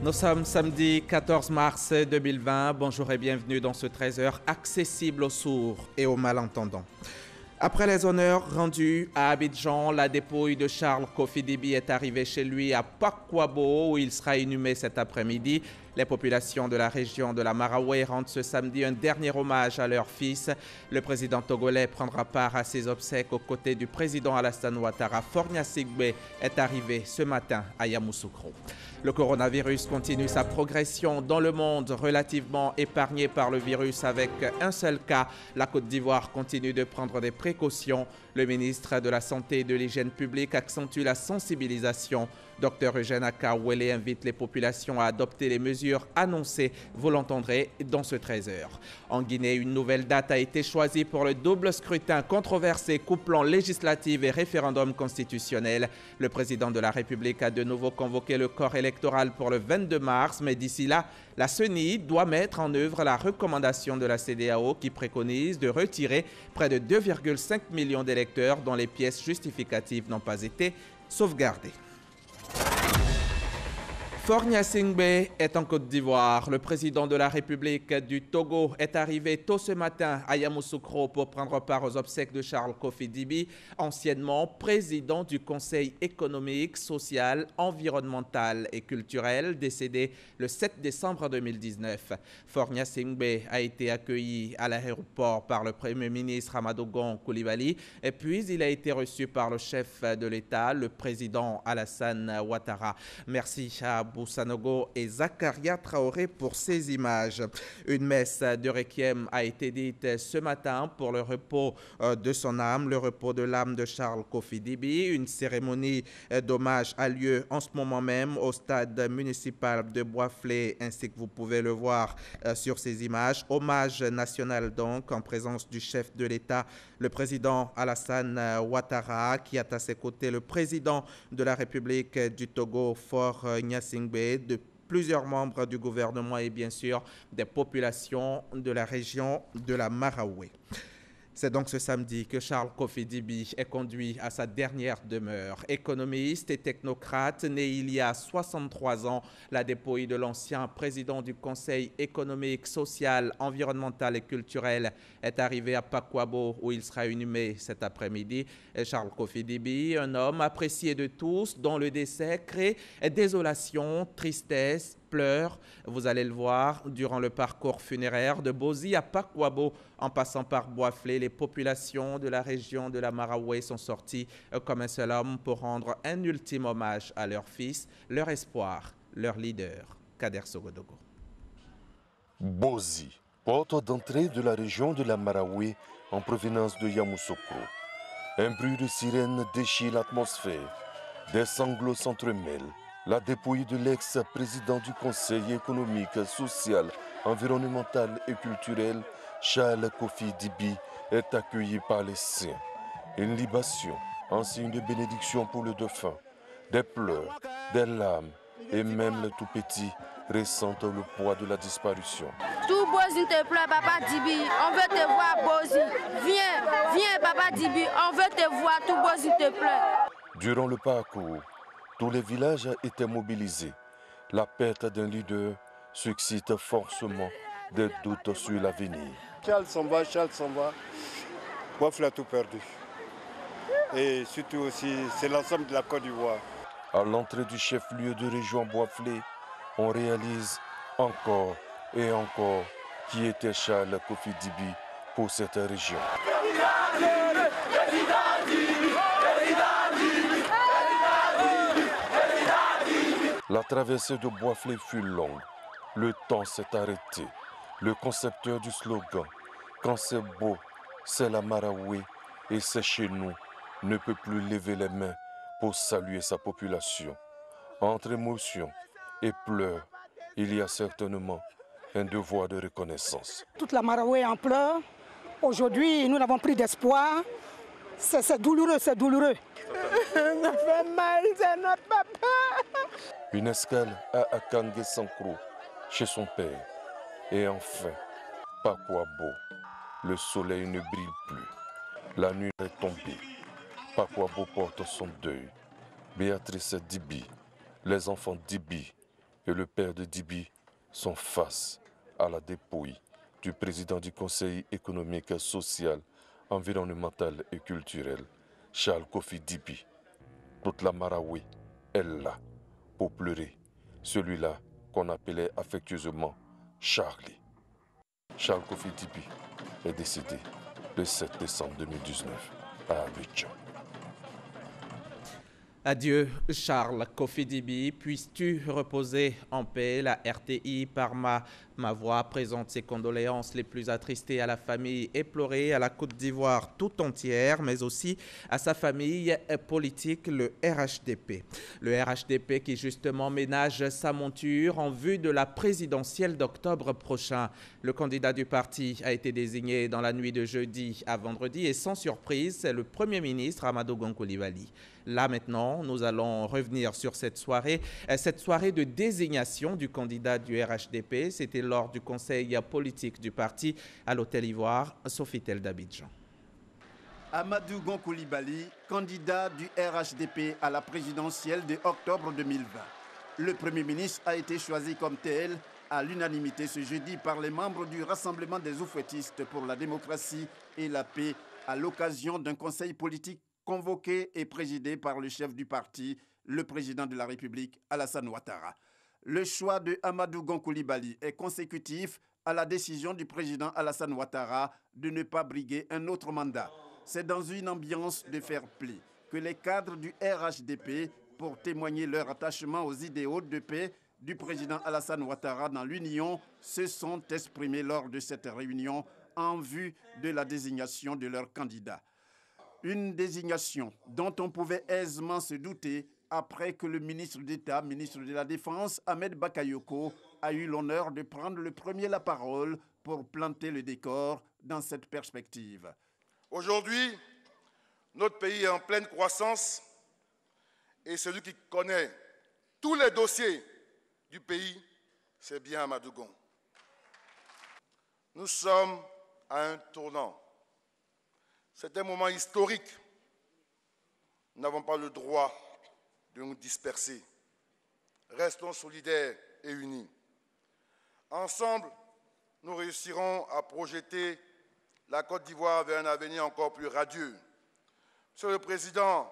Nous sommes samedi 14 mars 2020. Bonjour et bienvenue dans ce 13h accessible aux sourds et aux malentendants. Après les honneurs rendus à Abidjan, la dépouille de Charles Kofi Dibi est arrivée chez lui à Pakwabo où il sera inhumé cet après-midi. Les populations de la région de la Maraoué rendent ce samedi un dernier hommage à leur fils. Le président togolais prendra part à ses obsèques aux côtés du président Alassane Ouattara. Fornia Sigbe est arrivé ce matin à Yamoussoukro. Le coronavirus continue sa progression dans le monde, relativement épargné par le virus avec un seul cas. La Côte d'Ivoire continue de prendre des précautions. Le ministre de la Santé et de l'Hygiène publique accentue la sensibilisation. Dr Eugène Akawele invite les populations à adopter les mesures annoncées. Vous l'entendrez dans ce 13h. En Guinée, une nouvelle date a été choisie pour le double scrutin controversé couplant législative et référendum constitutionnel. Le président de la République a de nouveau convoqué le corps électoral pour le 22 mars, mais d'ici là, la CENI doit mettre en œuvre la recommandation de la CEDEAO qui préconise de retirer près de 2,5 millions d'électeurs dont les pièces justificatives n'ont pas été sauvegardées. Fornia Sigbe est en Côte d'Ivoire. Le président de la République du Togo est arrivé tôt ce matin à Yamoussoukro pour prendre part aux obsèques de Charles Kofi Dibi, anciennement président du Conseil économique, social, environnemental et culturel, décédé le 7 décembre 2019. Fornia Sigbe a été accueilli à l'aéroport par le Premier ministre Amadou Gon Coulibaly et puis il a été reçu par le chef de l'État, le président Alassane Ouattara. Merci à Boussanogo et Zakaria Traoré pour ces images. Une messe de requiem a été dite ce matin pour le repos de son âme, le repos de l'âme de Charles Kofi Dibi. Une cérémonie d'hommage a lieu en ce moment même au stade municipal de Boisflé, ainsi que vous pouvez le voir sur ces images. Hommage national donc en présence du chef de l'État, le président Alassane Ouattara, qui a à ses côtés le président de la République du Togo, Fornia Sigbe, de plusieurs membres du gouvernement et bien sûr des populations de la région de la Maraoué. C'est donc ce samedi que Charles Kofi Dibi est conduit à sa dernière demeure. Économiste et technocrate, né il y a 63 ans, la dépouille de l'ancien président du Conseil économique, social, environnemental et culturel est arrivée à Pakwabo où il sera inhumé cet après-midi. Charles Kofi Dibi, un homme apprécié de tous dont le décès crée désolation, tristesse, pleurs. Vous allez le voir durant le parcours funéraire de Bozi à Pakwabo en passant par Boisflé. Les populations de la région de la Maraoué sont sorties comme un seul homme pour rendre un ultime hommage à leur fils, leur espoir, leur leader, Kader Sogodogo. Bozi, porte d'entrée de la région de la Maraoué en provenance de Yamoussoukro. Un bruit de sirène déchire l'atmosphère. Des sanglots s'entremêlent. La dépouille de l'ex-président du Conseil économique, social, environnemental et culturel, Charles Kofi Dibi, est accueillie par les siens. Une libation en signe de bénédiction pour le défunt. Des pleurs, des larmes et même le tout petit ressentent le poids de la disparition. Tout Bozi te plaît, Papa Dibi, on veut te voir Bozi. Viens Papa Dibi, on veut te voir, tout Bozi te plaît. Durant le parcours, tous les villages étaient mobilisés. La perte d'un leader suscite forcément des doutes sur l'avenir. Charles s'en va. Boisflé a tout perdu. Et surtout aussi, c'est l'ensemble de la Côte d'Ivoire. À l'entrée du chef-lieu de région Boisflé, on réalise encore et encore qui était Charles Kofi Dibi pour cette région. La traversée de Boisflé fut longue. Le temps s'est arrêté. Le concepteur du slogan « Quand c'est beau, c'est la Maraoué et c'est chez nous » ne peut plus lever les mains pour saluer sa population. Entre émotion et pleurs, il y a certainement un devoir de reconnaissance. Toute la Maraoué en pleurs. Aujourd'hui, nous n'avons plus d'espoir. C'est douloureux, c'est douloureux. Ça fait mal, c'est notre papa. Une escale à Akangue Sankro, chez son père. Et enfin, Pakwabo, le soleil ne brille plus. La nuit est tombée. Pakwabo porte son deuil. Béatrice Dibi, les enfants Dibi et le père de Dibi sont face à la dépouille du président du Conseil économique, social, environnemental et culturel, Charles Kofi Dibi. Toute la Marawi est là pour pleurer celui-là qu'on appelait affectueusement Charlie. Charles Kofi Dibi est décédé le 7 décembre 2019 à Abidjan. Adieu Charles Kofi Dibi, puisses-tu reposer en paix. La RTI par ma voix présente ses condoléances les plus attristées à la famille éplorée, à la Côte d'Ivoire tout entière, mais aussi à sa famille politique, le RHDP. Le RHDP qui justement ménage sa monture en vue de la présidentielle d'octobre prochain. Le candidat du parti a été désigné dans la nuit de jeudi à vendredi et sans surprise, c'est le Premier ministre Amadou Gon Coulibaly. Là maintenant, nous allons revenir sur cette soirée de désignation du candidat du RHDP. C'était lors du conseil politique du parti à l'Hôtel Ivoire, Sofitel d'Abidjan. Amadou Gon Coulibaly, candidat du RHDP à la présidentielle de octobre 2020. Le Premier ministre a été choisi comme tel à l'unanimité ce jeudi par les membres du Rassemblement des oufouettistes pour la démocratie et la paix à l'occasion d'un conseil politique convoqué et présidé par le chef du parti, le président de la République, Alassane Ouattara. Le choix de Amadou Gon Coulibaly est consécutif à la décision du président Alassane Ouattara de ne pas briguer un autre mandat. C'est dans une ambiance de fair play que les cadres du RHDP, pour témoigner leur attachement aux idéaux de paix du président Alassane Ouattara dans l'Union, se sont exprimés lors de cette réunion en vue de la désignation de leur candidat. Une désignation dont on pouvait aisément se douter après que le ministre d'État, ministre de la Défense, Ahmed Bakayoko, a eu l'honneur de prendre le premier la parole pour planter le décor dans cette perspective. Aujourd'hui, notre pays est en pleine croissance et celui qui connaît tous les dossiers du pays, c'est bien Amadou Gon. Nous sommes à un tournant. C'est un moment historique. Nous n'avons pas le droit de nous disperser. Restons solidaires et unis. Ensemble, nous réussirons à projeter la Côte d'Ivoire vers un avenir encore plus radieux. Monsieur le Président,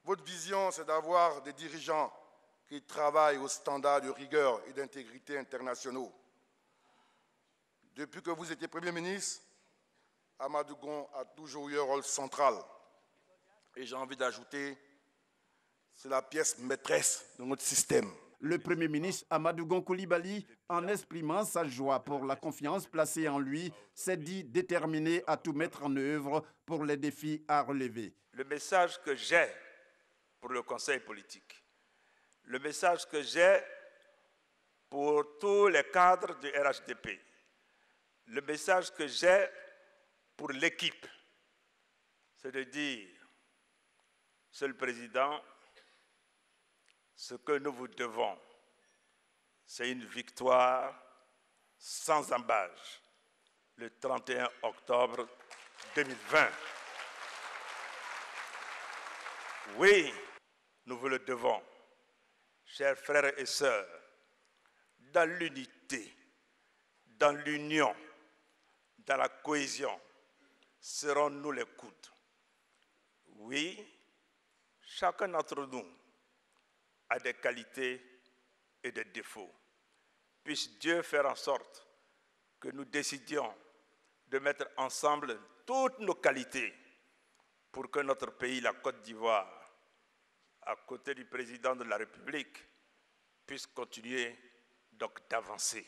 votre vision, c'est d'avoir des dirigeants qui travaillent aux standards de rigueur et d'intégrité internationaux. Depuis que vous étiez Premier ministre, Amadou Gon a toujours eu un rôle central. Et j'ai envie d'ajouter, c'est la pièce maîtresse de notre système. Le Premier ministre Amadou Gon Coulibaly, en exprimant sa joie pour la confiance placée en lui, s'est dit déterminé à tout mettre en œuvre pour les défis à relever. Le message que j'ai pour le Conseil politique, le message que j'ai pour tous les cadres du RHDP, le message que j'ai pour l'équipe, c'est de dire, Monsieur le Président, ce que nous vous devons, c'est une victoire sans embâche le 31 octobre 2020. Oui, nous vous le devons, chers frères et sœurs, dans l'unité, dans l'union, dans la cohésion, serrons-nous les coudes. Oui, chacun d'entre nous a des qualités et des défauts. Puisse Dieu faire en sorte que nous décidions de mettre ensemble toutes nos qualités pour que notre pays, la Côte d'Ivoire, à côté du président de la République, puisse continuer donc d'avancer.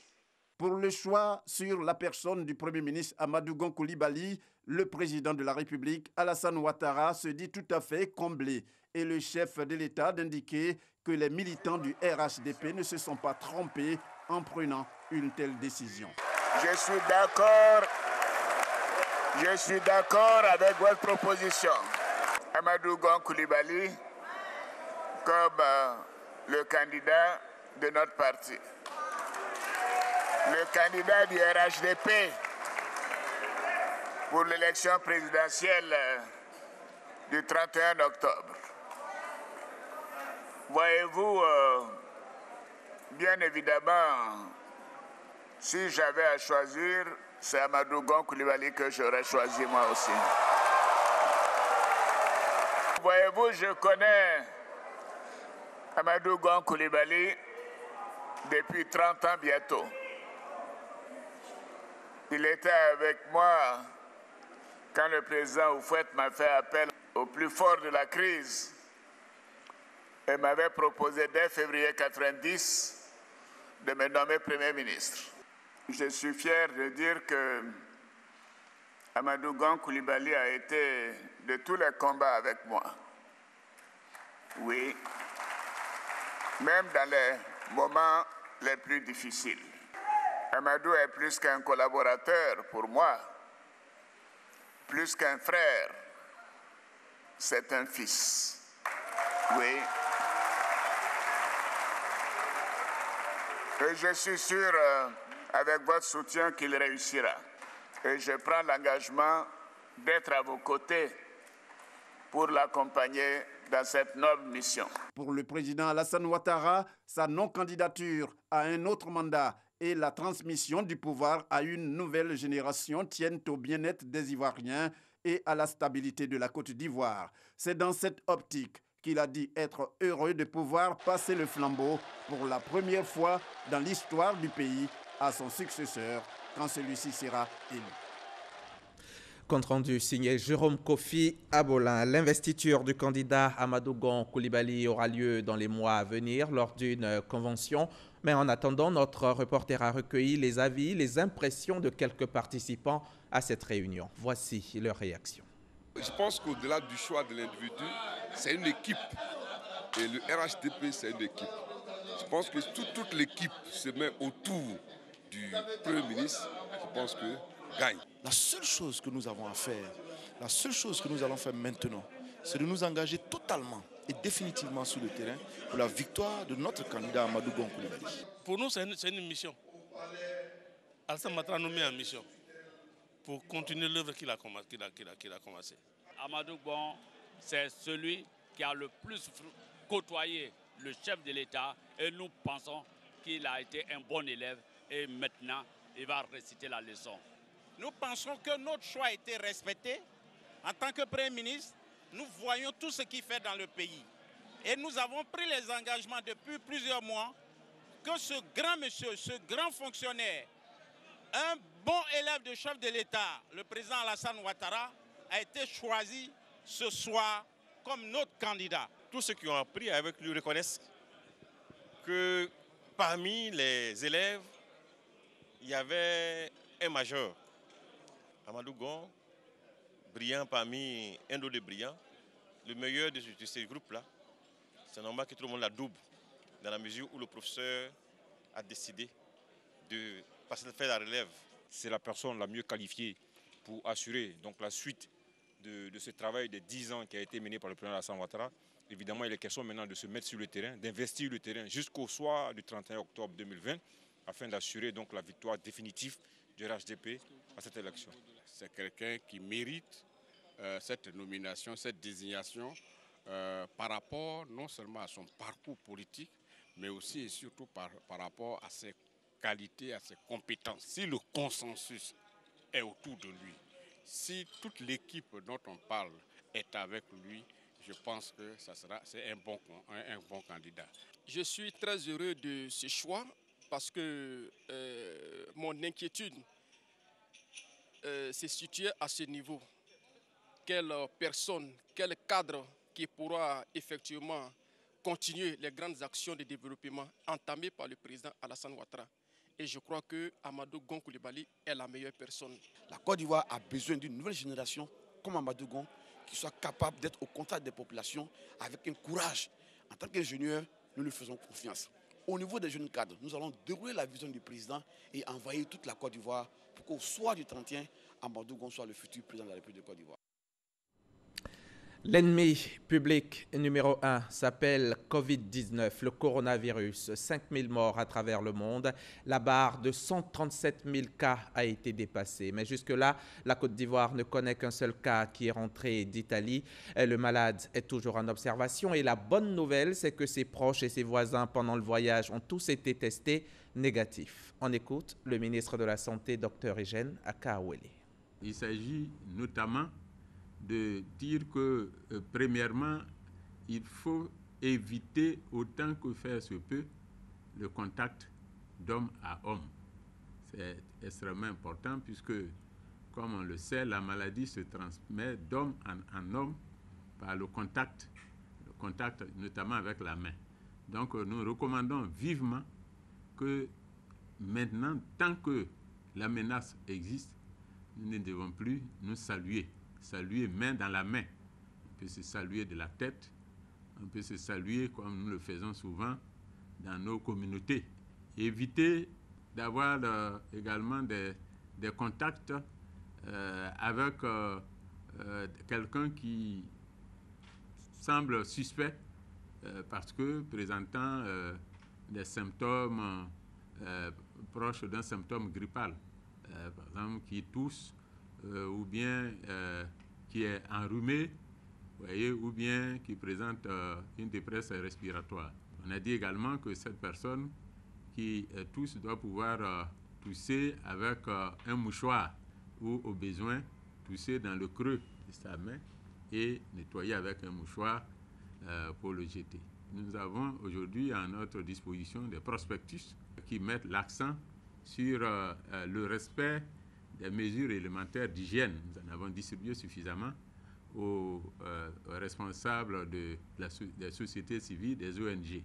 Pour le choix sur la personne du Premier ministre Amadou Gon Coulibaly, le président de la République, Alassane Ouattara, se dit tout à fait comblé. Et le chef de l'État d'indiquer que les militants du RHDP ne se sont pas trompés en prenant une telle décision. Je suis d'accord avec votre proposition. Amadou Gon Coulibaly comme le candidat de notre parti. Le candidat du RHDP pour l'élection présidentielle du 31 octobre. Voyez-vous, bien évidemment, si j'avais à choisir, c'est Amadou Gon Coulibaly que j'aurais choisi moi aussi. Voyez-vous, je connais Amadou Gon Coulibaly depuis 30 ans bientôt. Il était avec moi quand le président Houphouët m'a fait appel au plus fort de la crise et m'avait proposé dès février 1990 de me nommer Premier ministre. Je suis fier de dire que Amadou Gon Coulibaly a été de tous les combats avec moi. Oui, même dans les moments les plus difficiles. Amadou est plus qu'un collaborateur pour moi, plus qu'un frère, c'est un fils. Oui. Et je suis sûr, avec votre soutien, qu'il réussira. Et je prends l'engagement d'être à vos côtés pour l'accompagner dans cette noble mission. Pour le président Alassane Ouattara, sa non-candidature à un autre mandat et la transmission du pouvoir à une nouvelle génération tiennent au bien-être des Ivoiriens et à la stabilité de la Côte d'Ivoire. C'est dans cette optique qu'il a dit être heureux de pouvoir passer le flambeau pour la première fois dans l'histoire du pays à son successeur quand celui-ci sera élu. Compte rendu signé Jérôme Kofi Abolin. L'investiture du candidat Amadou Gon Coulibaly aura lieu dans les mois à venir lors d'une convention. Mais en attendant, notre reporter a recueilli les avis, les impressions de quelques participants à cette réunion. Voici leur réaction. Je pense qu'au-delà du choix de l'individu, c'est une équipe. Et le RHDP, c'est une équipe. Je pense que toute l'équipe se met autour du Premier ministre. Je pense que gagne. La seule chose que nous avons à faire, la seule chose que nous allons faire maintenant, c'est de nous engager totalement et définitivement sur le terrain pour la victoire de notre candidat Amadou Gon Coulibaly. Pour nous, c'est une mission. Alassane Ouattara nous met en mission pour continuer l'œuvre qu'il a commencé. Amadou Gon, c'est celui qui a le plus côtoyé le chef de l'État et nous pensons qu'il a été un bon élève et maintenant il va réciter la leçon. Nous pensons que notre choix a été respecté. En tant que Premier ministre, nous voyons tout ce qu'il fait dans le pays. Et nous avons pris les engagements depuis plusieurs mois que ce grand monsieur, ce grand fonctionnaire, un bon élève de chef de l'État, le président Alassane Ouattara, a été choisi ce soir comme notre candidat. Tous ceux qui ont appris avec lui reconnaissent que parmi les élèves, il y avait un major, Amadou Gon, brillant parmi un lot de brillants, le meilleur de ces groupes-là. C'est normal que tout le monde la double, dans la mesure où le professeur a décidé de faire la relève. C'est la personne la mieux qualifiée pour assurer donc, la suite de ce travail de 10 ans qui a été mené par le président Alassane Ouattara. Évidemment, il est question maintenant de se mettre sur le terrain, d'investir le terrain jusqu'au soir du 31 octobre 2020, afin d'assurer donc la victoire définitive du RHDP à cette élection. C'est quelqu'un qui mérite cette nomination, cette désignation par rapport non seulement à son parcours politique, mais aussi et surtout par rapport à ses qualités, à ses compétences. Si le consensus est autour de lui, si toute l'équipe dont on parle est avec lui, je pense que c'est un bon candidat. Je suis très heureux de ce choix parce que mon inquiétude s'est située à ce niveau. Quelle personne, quel cadre qui pourra effectivement continuer les grandes actions de développement entamées par le président Alassane Ouattara. Et je crois que Amadou Gon Coulibaly est la meilleure personne. La Côte d'Ivoire a besoin d'une nouvelle génération comme Amadou Gon qui soit capable d'être au contact des populations avec un courage. En tant qu'ingénieur, nous lui faisons confiance. Au niveau des jeunes cadres, nous allons dérouler la vision du président et envoyer toute la Côte d'Ivoire pour qu'au soir du 31, Amadou Gon soit le futur président de la République de Côte d'Ivoire. L'ennemi public numéro 1 s'appelle Covid-19, le coronavirus. 5000 morts à travers le monde. La barre de 137 000 cas a été dépassée. Mais jusque-là, la Côte d'Ivoire ne connaît qu'un seul cas qui est rentré d'Italie. Le malade est toujours en observation. Et la bonne nouvelle, c'est que ses proches et ses voisins pendant le voyage ont tous été testés négatifs. On écoute le ministre de la Santé, Dr Eugène Akaouele. Il s'agit notamment de dire que, premièrement, il faut éviter autant que faire se peut le contact d'homme à homme. C'est extrêmement important puisque, comme on le sait, la maladie se transmet d'homme en homme par le contact notamment avec la main. Donc nous recommandons vivement que maintenant, tant que la menace existe, nous ne devons plus nous saluer main dans la main. On peut se saluer de la tête, on peut se saluer comme nous le faisons souvent dans nos communautés. Éviter d'avoir également des contacts avec quelqu'un qui semble suspect parce que présentant des symptômes proches d'un symptôme grippal, par exemple qui tousse ou bien qui est enrhumé, voyez, ou bien qui présente une détresse respiratoire. On a dit également que cette personne qui tousse doit pouvoir tousser avec un mouchoir ou au besoin tousser dans le creux de sa main et nettoyer avec un mouchoir pour le jeter. Nous avons aujourd'hui à notre disposition des prospectus qui mettent l'accent sur le respect des mesures élémentaires d'hygiène. Nous en avons distribué suffisamment aux responsables des sociétés civiles, des ONG.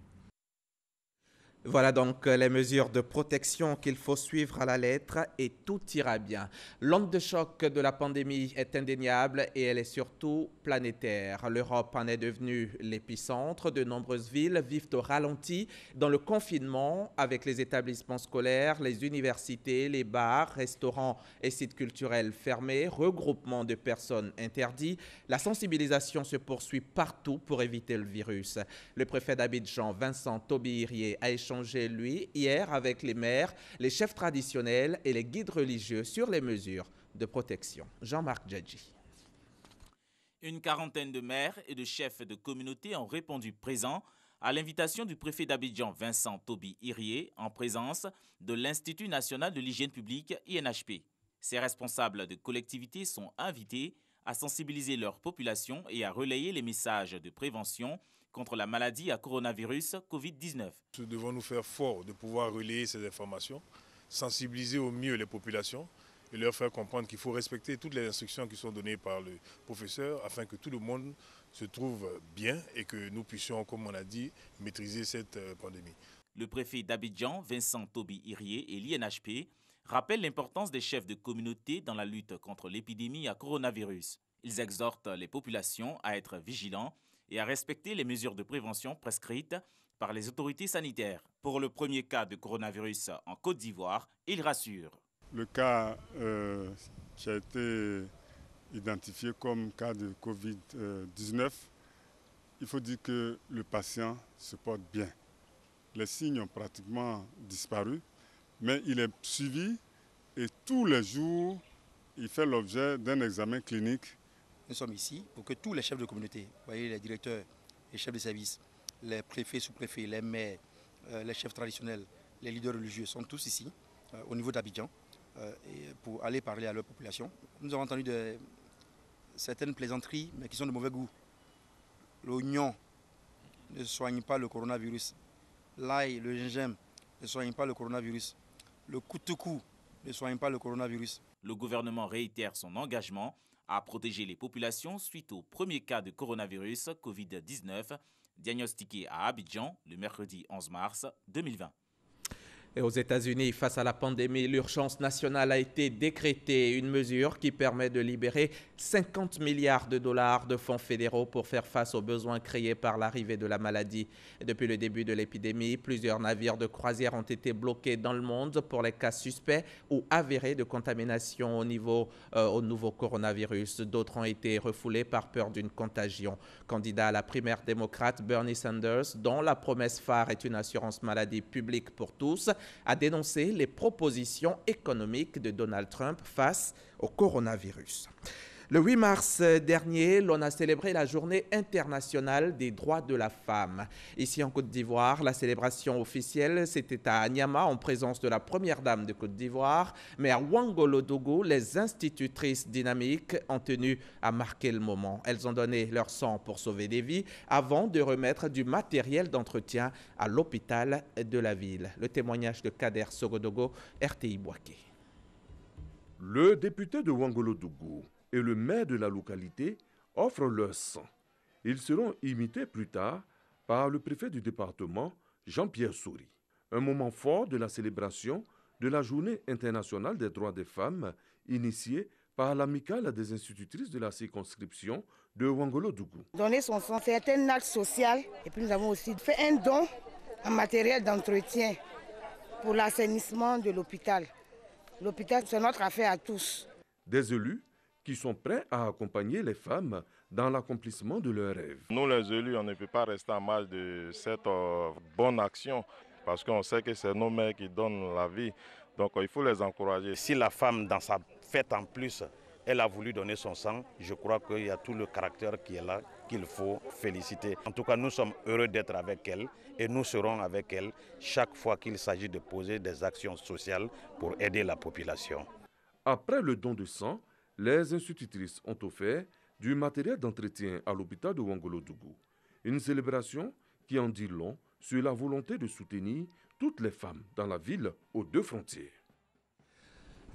Voilà donc les mesures de protection qu'il faut suivre à la lettre et tout ira bien. L'onde de choc de la pandémie est indéniable et elle est surtout planétaire. L'Europe en est devenue l'épicentre. De nombreuses villes vivent au ralenti dans le confinement avec les établissements scolaires, les universités, les bars, restaurants et sites culturels fermés, regroupement de personnes interdits. La sensibilisation se poursuit partout pour éviter le virus. Le préfet d'Abidjan, Vincent Toby-Irié, a échangé lui, hier, avec les maires, les chefs traditionnels et les guides religieux sur les mesures de protection. Jean-Marc Djadji. Une quarantaine de maires et de chefs de communauté ont répondu présents à l'invitation du préfet d'Abidjan, Vincent Toby-Irié, en présence de l'Institut national de l'hygiène publique, INHP. Ces responsables de collectivités sont invités à sensibiliser leur population et à relayer les messages de prévention contre la maladie à coronavirus Covid-19. Nous devons nous faire fort de pouvoir relayer ces informations, sensibiliser au mieux les populations et leur faire comprendre qu'il faut respecter toutes les instructions qui sont données par le professeur afin que tout le monde se trouve bien et que nous puissions, comme on a dit, maîtriser cette pandémie. Le préfet d'Abidjan, Vincent Toby-Irié et l'INHP rappellent l'importance des chefs de communauté dans la lutte contre l'épidémie à coronavirus. Ils exhortent les populations à être vigilants et à respecter les mesures de prévention prescrites par les autorités sanitaires. Pour le premier cas de coronavirus en Côte d'Ivoire, il rassure. Le cas qui a été identifié comme cas de Covid-19, il faut dire que le patient se porte bien. Les signes ont pratiquement disparu, mais il est suivi et tous les jours, il fait l'objet d'un examen clinique. Nous sommes ici pour que tous les chefs de communauté, vous voyez, les directeurs, les chefs de service, les préfets, sous-préfets, les maires, les chefs traditionnels, les leaders religieux sont tous ici, au niveau d'Abidjan, pour aller parler à leur population. Nous avons entendu certaines plaisanteries, mais qui sont de mauvais goût. L'oignon ne soigne pas le coronavirus. L'ail, le gingembre ne soigne pas le coronavirus. Le koutoukou ne soigne pas le coronavirus. Le gouvernement réitère son engagement à protéger les populations suite au premier cas de coronavirus Covid-19 diagnostiqué à Abidjan le mercredi 11 mars 2020. Et aux États-Unis, face à la pandémie, l'urgence nationale a été décrétée, une mesure qui permet de libérer 50 milliards de dollars de fonds fédéraux pour faire face aux besoins créés par l'arrivée de la maladie. Et depuis le début de l'épidémie, plusieurs navires de croisière ont été bloqués dans le monde pour les cas suspects ou avérés de contamination au nouveau coronavirus. D'autres ont été refoulés par peur d'une contagion. Candidat à la primaire démocrate, Bernie Sanders, dont la promesse phare est une assurance maladie publique pour tous, a dénoncé les propositions économiques de Donald Trump face au coronavirus. Le 8 mars dernier, l'on a célébré la Journée internationale des droits de la femme. Ici en Côte d'Ivoire, la célébration officielle, c'était à Niama en présence de la première dame de Côte d'Ivoire. Mais à Ouangolodougou, les institutrices dynamiques ont tenu à marquer le moment. Elles ont donné leur sang pour sauver des vies avant de remettre du matériel d'entretien à l'hôpital de la ville. Le témoignage de Kader Sogodogo, RTI Boaké. Le député de Ouangolodougou et le maire de la localité offrent leur sang. Ils seront imités plus tard par le préfet du département, Jean-Pierre Souris. Un moment fort de la célébration de la Journée internationale des droits des femmes, initiée par l'amicale des institutrices de la circonscription de Ouangolodougou. Donner son sang, c'est un acte social. Et puis nous avons aussi fait un don en matériel d'entretien pour l'assainissement de l'hôpital. L'hôpital, c'est notre affaire à tous. Des élus qui sont prêts à accompagner les femmes dans l'accomplissement de leurs rêves. Nous, les élus, on ne peut pas rester en marge de cette bonne action parce qu'on sait que c'est nos mères qui donnent la vie. Donc, il faut les encourager. Si la femme, dans sa fête en plus, elle a voulu donner son sang, je crois qu'il y a tout le caractère qui est là, qu'il faut féliciter. En tout cas, nous sommes heureux d'être avec elle et nous serons avec elle chaque fois qu'il s'agit de poser des actions sociales pour aider la population. Après le don de sang, les institutrices ont offert du matériel d'entretien à l'hôpital de Ouangolodougou. Une célébration qui en dit long sur la volonté de soutenir toutes les femmes dans la ville aux deux frontières.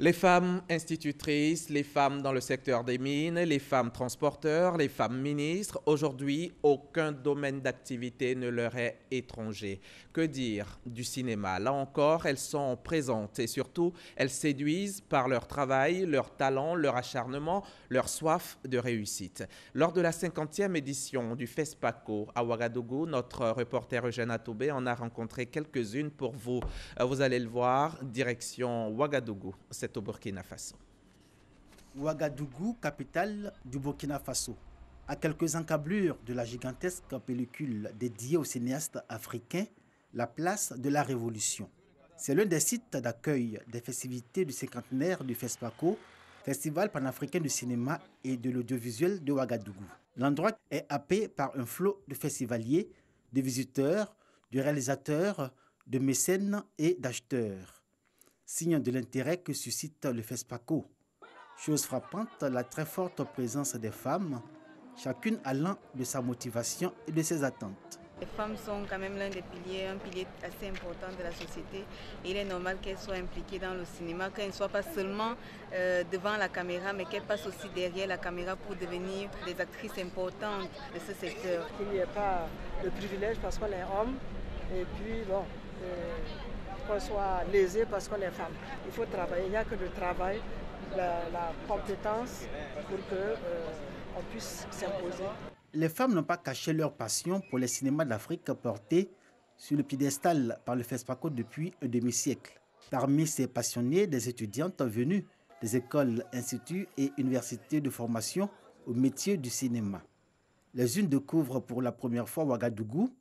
Les femmes institutrices, les femmes dans le secteur des mines, les femmes transporteurs, les femmes ministres, aujourd'hui, aucun domaine d'activité ne leur est étranger. Que dire du cinéma? Là encore, elles sont présentes et surtout, elles séduisent par leur travail, leur talent, leur acharnement, leur soif de réussite. Lors de la 50e édition du FESPACO à Ouagadougou, notre reporter Eugène Atoubé en a rencontré quelques-unes pour vous. Vous allez le voir, direction Ouagadougou. C'est au Burkina Faso. Ouagadougou, capitale du Burkina Faso. À quelques encablures de la gigantesque pellicule dédiée aux cinéastes africains, la place de la Révolution. C'est l'un des sites d'accueil des festivités du cinquantenaire du FESPACO, Festival panafricain du cinéma et de l'audiovisuel de Ouagadougou. L'endroit est happé par un flot de festivaliers, de visiteurs, de réalisateurs, de mécènes et d'acheteurs. Signe de l'intérêt que suscite le FESPACO. Chose frappante, la très forte présence des femmes, chacune allant de sa motivation et de ses attentes. Les femmes sont quand même l'un des piliers, un pilier assez important de la société. Et il est normal qu'elles soient impliquées dans le cinéma, qu'elles ne soient pas seulement devant la caméra, mais qu'elles passent aussi derrière la caméra pour devenir des actrices importantes de ce secteur. Qu'il n'y ait pas de privilège parce qu'on est homme, et puis bon, qu'on soit lésé parce qu'on est femme. Il faut travailler, il n'y a que le travail, la compétence pour qu'on puisse s'imposer. Les femmes n'ont pas caché leur passion pour les cinémas d'Afrique portés sur le piédestal par le FESPACO depuis un demi-siècle. Parmi ces passionnés, des étudiantes venues des écoles, instituts et universités de formation au métier du cinéma. Les unes découvrent pour la première fois Ouagadougou,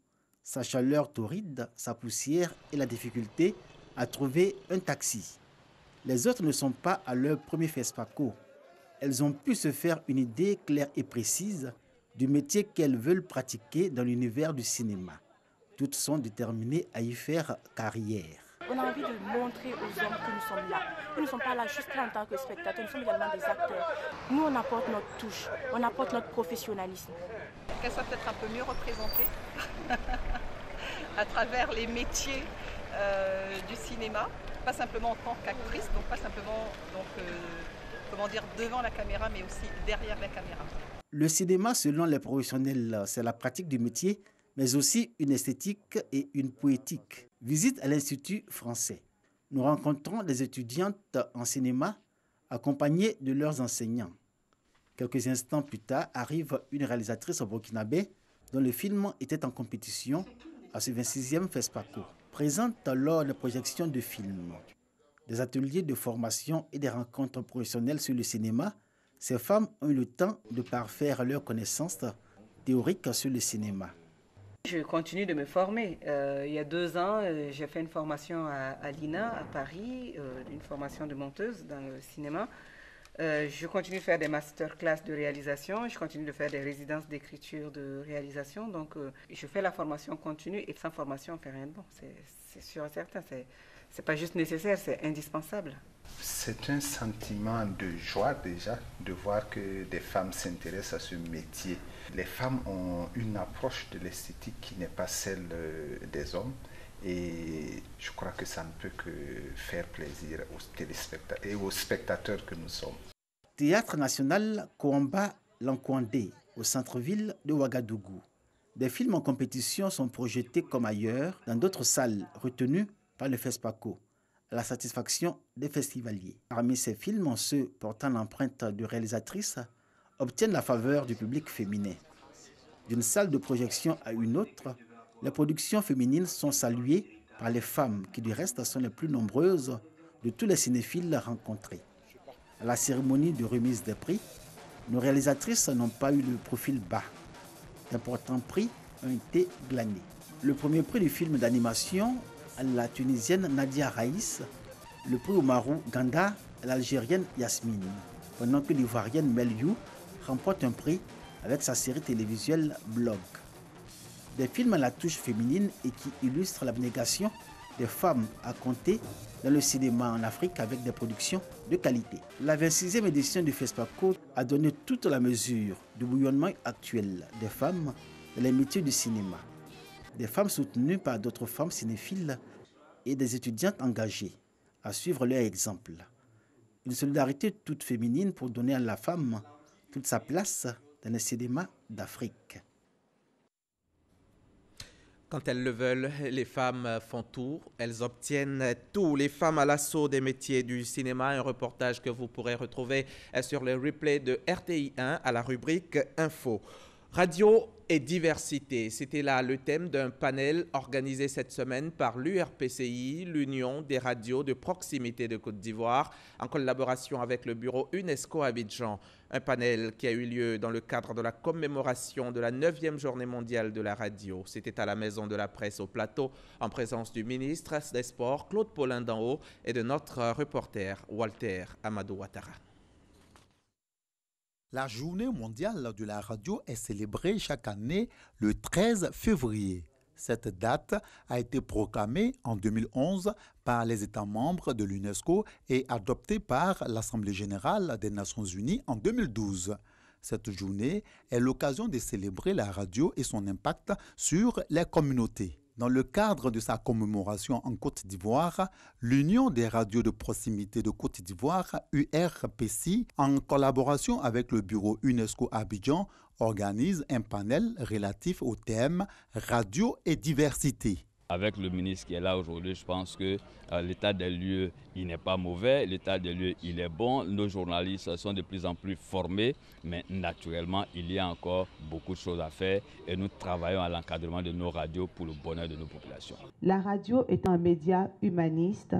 sa chaleur torride, sa poussière et la difficulté à trouver un taxi. Les autres ne sont pas à leur premier FESPACO. Elles ont pu se faire une idée claire et précise du métier qu'elles veulent pratiquer dans l'univers du cinéma. Toutes sont déterminées à y faire carrière. On a envie de montrer aux hommes que nous sommes là. Nous ne sommes pas là juste en tant que spectateurs, nous sommes également des acteurs. Nous, on apporte notre touche, on apporte notre professionnalisme. Qu'elle soit peut-être un peu mieux représentée à travers les métiers du cinéma, pas simplement en tant qu'actrice, donc pas simplement devant la caméra, mais aussi derrière la caméra. Le cinéma, selon les professionnels, c'est la pratique du métier, mais aussi une esthétique et une poétique. Visite à l'Institut français. nous rencontrons des étudiantes en cinéma accompagnées de leurs enseignants. Quelques instants plus tard, arrive une réalisatrice burkinabé dont le film était en compétition à ce 26e FESPACO. Présente lors des projections de films, des ateliers de formation et des rencontres professionnelles sur le cinéma, ces femmes ont eu le temps de parfaire leurs connaissances théoriques sur le cinéma. Je continue de me former. Il y a 2 ans, j'ai fait une formation à l'INA, à Paris, une formation de monteuse dans le cinéma. Je continue de faire des masterclass de réalisation, je continue de faire des résidences d'écriture de réalisation. Donc, je fais la formation continue et sans formation, on ne fait rien de bon. C'est sûr et certain. C'est pas juste nécessaire, c'est indispensable. C'est un sentiment de joie déjà de voir que des femmes s'intéressent à ce métier. Les femmes ont une approche de l'esthétique qui n'est pas celle des hommes et je crois que ça ne peut que faire plaisir aux téléspectateurs et aux spectateurs que nous sommes. Théâtre national Kouamba Lankwandé au centre-ville de Ouagadougou. Des films en compétition sont projetés comme ailleurs dans d'autres salles retenues par le FESPACO, à la satisfaction des festivaliers. Parmi ces films, ceux portant l'empreinte de réalisatrice obtiennent la faveur du public féminin. D'une salle de projection à une autre, les productions féminines sont saluées par les femmes qui du reste sont les plus nombreuses de tous les cinéphiles rencontrés. À la cérémonie de remise des prix, nos réalisatrices n'ont pas eu le profil bas. D'importants prix ont été glanés. Le premier prix du film d'animation à la Tunisienne Nadia Raïs, le prix Oumarou Ganda à l'Algérienne Yasmine, pendant que l'Ivoirienne Meliou remporte un prix avec sa série télévisuelle Blog. Des films à la touche féminine et qui illustrent l'abnégation des femmes à compter dans le cinéma en Afrique avec des productions de qualité. La 26e édition du FESPACO a donné toute la mesure du bouillonnement actuel des femmes dans les métiers du cinéma. Des femmes soutenues par d'autres femmes cinéphiles et des étudiantes engagées à suivre leur exemple. Une solidarité toute féminine pour donner à la femme toute sa place dans le cinéma d'Afrique. Quand elles le veulent, les femmes font tout. Elles obtiennent tout. Les femmes à l'assaut des métiers du cinéma. Un reportage que vous pourrez retrouver sur le replay de RTI1 à la rubrique Info. Radio et diversité, c'était là le thème d'un panel organisé cette semaine par l'URPCI, l'Union des radios de proximité de Côte d'Ivoire, en collaboration avec le bureau UNESCO Abidjan. Un panel qui a eu lieu dans le cadre de la commémoration de la 9e journée mondiale de la radio. C'était à la Maison de la Presse au Plateau, en présence du ministre des Sports, Claude Paulin d'Anhaut, et de notre reporter, Walter Amadou Ouattara. La journée mondiale de la radio est célébrée chaque année le 13 février. Cette date a été proclamée en 2011 par les États membres de l'UNESCO et adoptée par l'Assemblée générale des Nations unies en 2012. Cette journée est l'occasion de célébrer la radio et son impact sur les communautés. Dans le cadre de sa commémoration en Côte d'Ivoire, l'Union des radios de proximité de Côte d'Ivoire, URPCI, en collaboration avec le bureau UNESCO Abidjan, organise un panel relatif au thème « Radio et diversité ». Avec le ministre qui est là aujourd'hui, je pense que l'état des lieux, il n'est pas mauvais, l'état des lieux, il est bon. Nos journalistes sont de plus en plus formés, mais naturellement, il y a encore beaucoup de choses à faire et nous travaillons à l'encadrement de nos radios pour le bonheur de nos populations. La radio est un média humaniste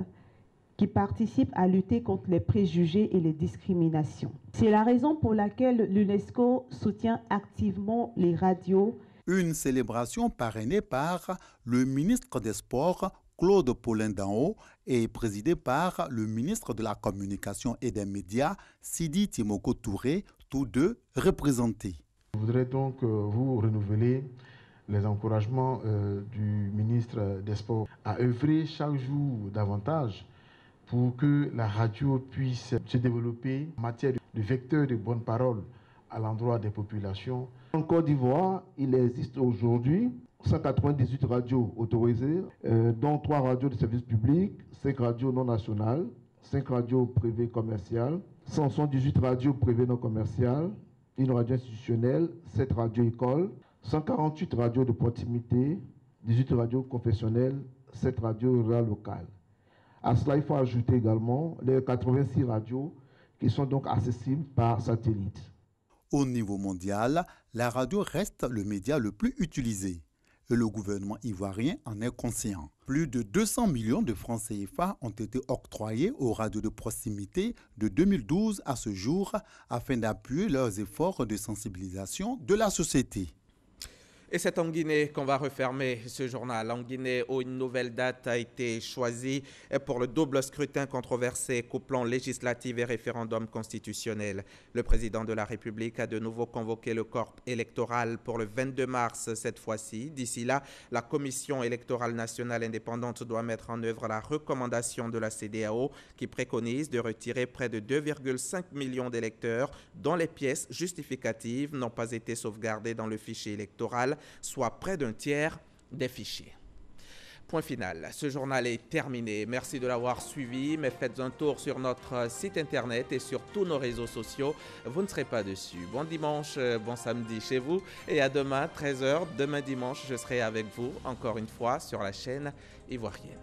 qui participe à lutter contre les préjugés et les discriminations. C'est la raison pour laquelle l'UNESCO soutient activement les radios. Une célébration parrainée par le ministre des Sports, Claude Paulin d'Anhaut, et présidée par le ministre de la Communication et des Médias, Sidi Timoko Touré, tous deux représentés. Je voudrais donc vous renouveler les encouragements du ministre des Sports à œuvrer chaque jour davantage pour que la radio puisse se développer en matière de vecteur de bonne parole à l'endroit des populations. En Côte d'Ivoire, il existe aujourd'hui 198 radios autorisées, dont 3 radios de service public, 5 radios non nationales, 5 radios privées commerciales, 178 radios privées non commerciales, une radio institutionnelle, 7 radios écoles, 148 radios de proximité, 18 radios confessionnelles, 7 radios rurales locales. À cela, il faut ajouter également les 86 radios qui sont donc accessibles par satellite. Au niveau mondial, la radio reste le média le plus utilisé. Et le gouvernement ivoirien en est conscient. Plus de 200 millions de francs CFA ont été octroyés aux radios de proximité de 2012 à ce jour afin d'appuyer leurs efforts de sensibilisation de la société. Et c'est en Guinée qu'on va refermer ce journal. En Guinée, où une nouvelle date a été choisie pour le double scrutin controversé couplant législative et référendum constitutionnel. Le président de la République a de nouveau convoqué le corps électoral pour le 22 mars cette fois-ci. D'ici là, la Commission électorale nationale indépendante doit mettre en œuvre la recommandation de la CEDEAO qui préconise de retirer près de 2,5 millions d'électeurs dont les pièces justificatives n'ont pas été sauvegardées dans le fichier électoral, soit près d'un tiers des fichiers. Point final. Ce journal est terminé. Merci de l'avoir suivi, mais faites un tour sur notre site internet et sur tous nos réseaux sociaux. Vous ne serez pas dessus. Bon dimanche, bon samedi chez vous et à demain, 13h. Demain dimanche, je serai avec vous encore une fois sur la chaîne ivoirienne.